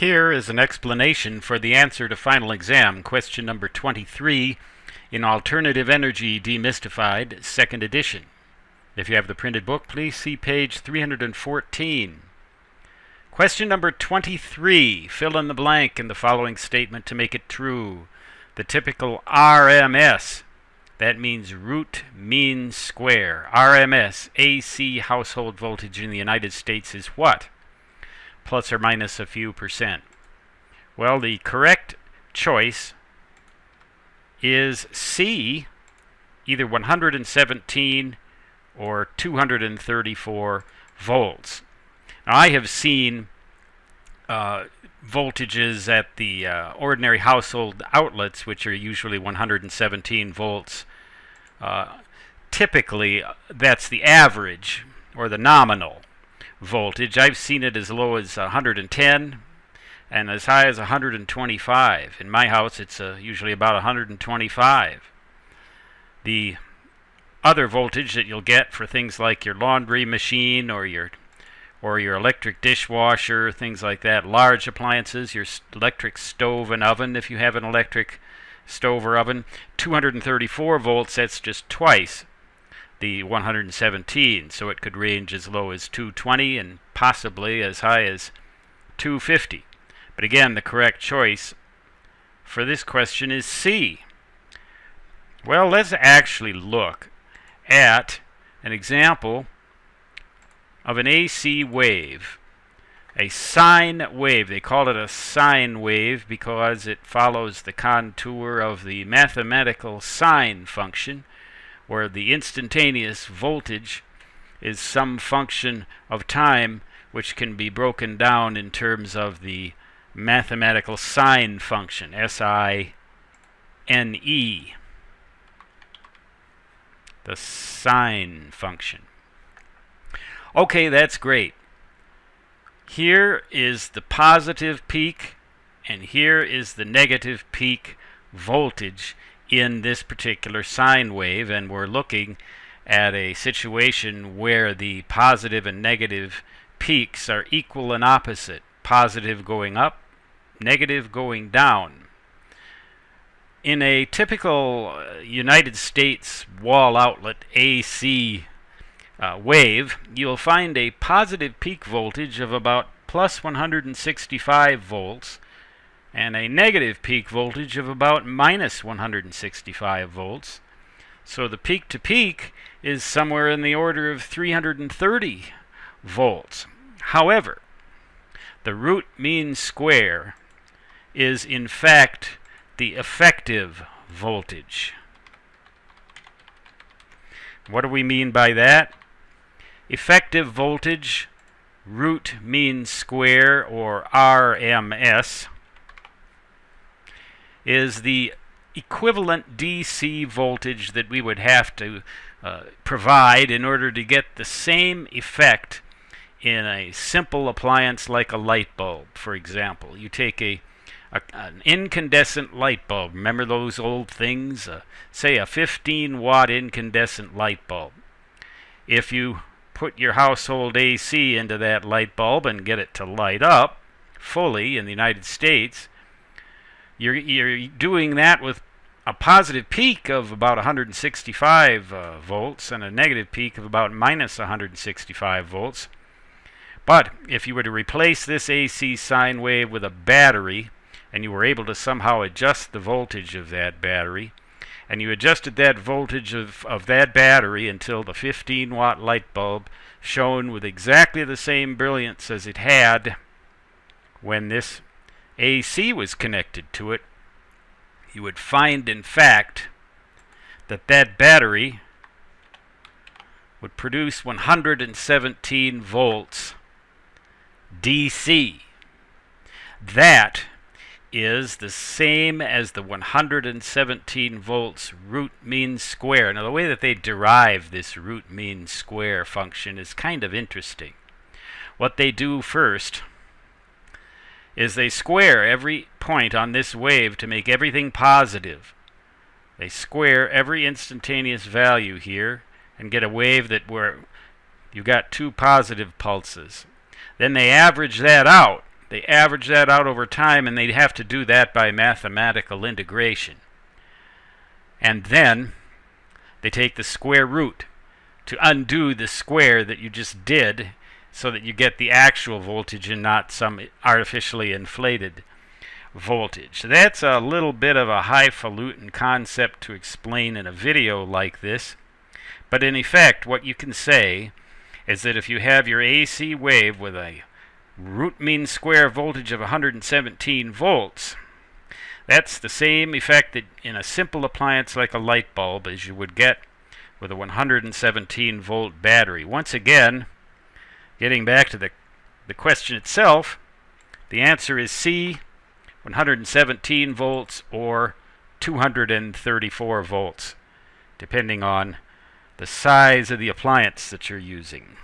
Here is an explanation for the answer to final exam, question number 23 in Alternative Energy Demystified, 2nd edition. If you have the printed book, please see page 314. Question number 23. Fill in the blank in the following statement to make it true. The typical RMS, that means root mean square. RMS, AC household voltage in the United States is what? Plus or minus a few percent. Well, the correct choice is C, either 117 or 234 volts. Now, I have seen voltages at the ordinary household outlets, which are usually 117 volts. Typically, that's the average or the nominal voltage. I've seen it as low as 110 and as high as 125. In my house, it's usually about 125. The other voltage that you'll get for things like your laundry machine or your electric dishwasher, things like that, large appliances, your electric stove and oven, if you have an electric stove or oven, 234 volts, that's just twice the 117, so it could range as low as 220 and possibly as high as 250. But again, the correct choice for this question is C. Well, let's actually look at an example of an AC wave, a sine wave. They call it a sine wave because it follows the contour of the mathematical sine function, where the instantaneous voltage is some function of time which can be broken down in terms of the mathematical sine function, S-I-N-E. The sine function. Okay, that's great. Here is the positive peak, and here is the negative peak voltage in this particular sine wave, and we're looking at a situation where the positive and negative peaks are equal and opposite. Positive going up, negative going down. In a typical United States wall outlet AC wave, you'll find a positive peak voltage of about plus 165 volts and a negative peak voltage of about minus 165 volts. So the peak to peak is somewhere in the order of 330 volts. However, the root mean square is in fact the effective voltage. What do we mean by that? Effective voltage, root mean square, or RMS, is the equivalent DC voltage that we would have to provide in order to get the same effect in a simple appliance like a light bulb, for example. You take an incandescent light bulb. Remember those old things? Say a 15-watt incandescent light bulb. If you put your household AC into that light bulb and get it to light up fully in the United States, you're doing that with a positive peak of about 165 volts and a negative peak of about minus 165 volts. But if you were to replace this AC sine wave with a battery, and you were able to somehow adjust the voltage of that battery, and you adjusted that voltage of that battery until the 15-watt light bulb shone with exactly the same brilliance as it had when this AC was connected to it, you would find, in fact, that that battery would produce 117 volts DC. That is the same as the 117 volts root mean square. Now, the way that they derive this root mean square function is kind of interesting. What they do first is they square every point on this wave to make everything positive. They square every instantaneous value here and get a wave where you got two positive pulses. Then they average that out They average that out over time, and they'd have to do that by mathematical integration. And then they take the square root to undo the square that you just did so that you get the actual voltage and not some artificially inflated voltage. So that's a little bit of a highfalutin concept to explain in a video like this. But in effect, what you can say is that if you have your AC wave with a root mean square voltage of 117 volts, that's the same effect that in a simple appliance like a light bulb as you would get with a 117 volt battery. Once again, getting back to the question itself, the answer is C, 117 volts or 234 volts, depending on the size of the appliance that you're using.